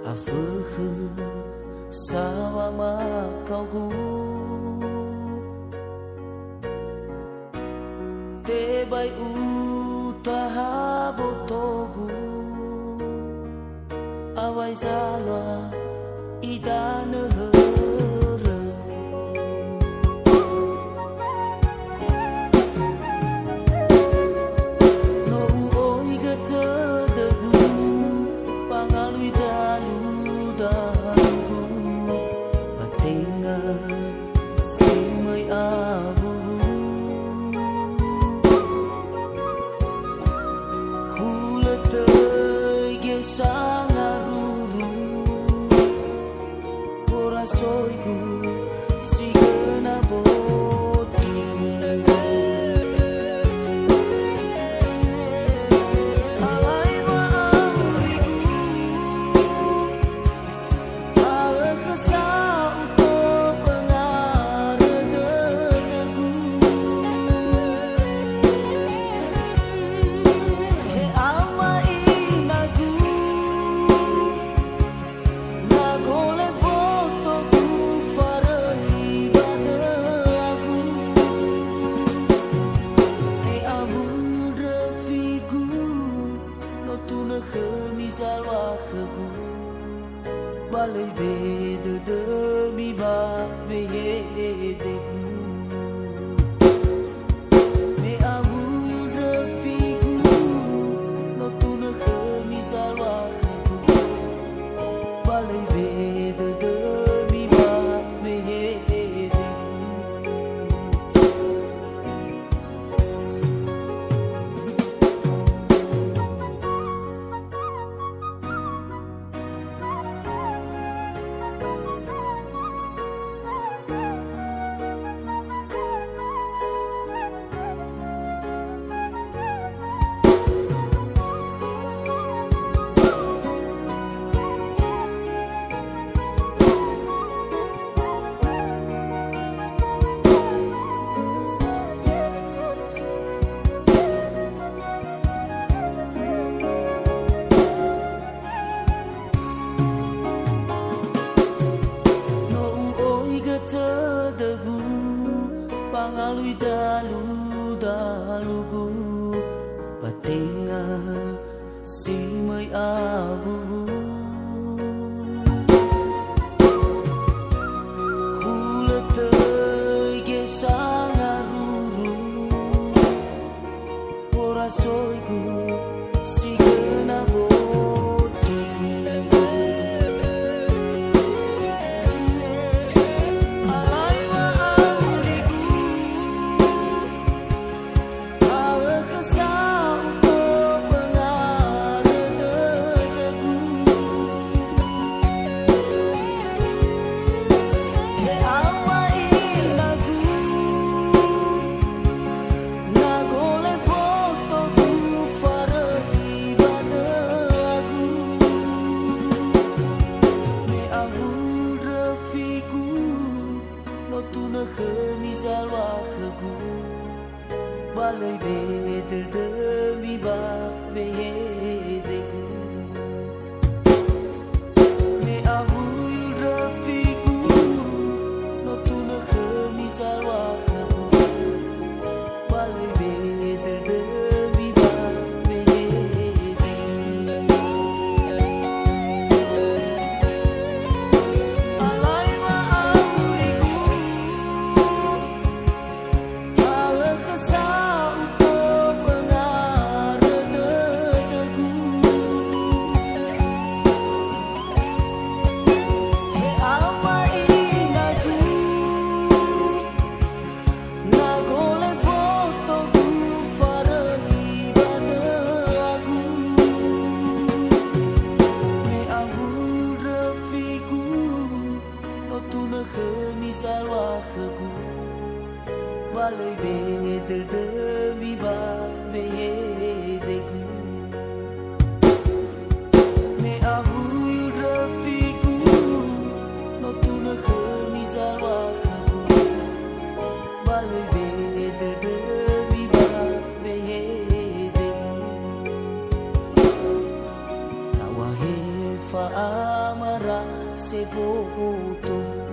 Afuhu sawama kaugu Tebai utaha botogu Awai zalwa idana Soigu sigana botigu alai wa amrigu ala kesau to pengaredenego he ama inagu nagole Zalwa khegu balai be de mi ba be degu me amu rafigu no tu na khami zalwa khegu balai be de mi ba be degu Pangalui dalugu batenga simai abu huletei ge sangaruru ora soigu sigena Zalwa khegu balai be de mi ba be degu me abu rafiku no tu na khami zalwa khegu balai be de mi ba be degu alai wa kesau to amara se voto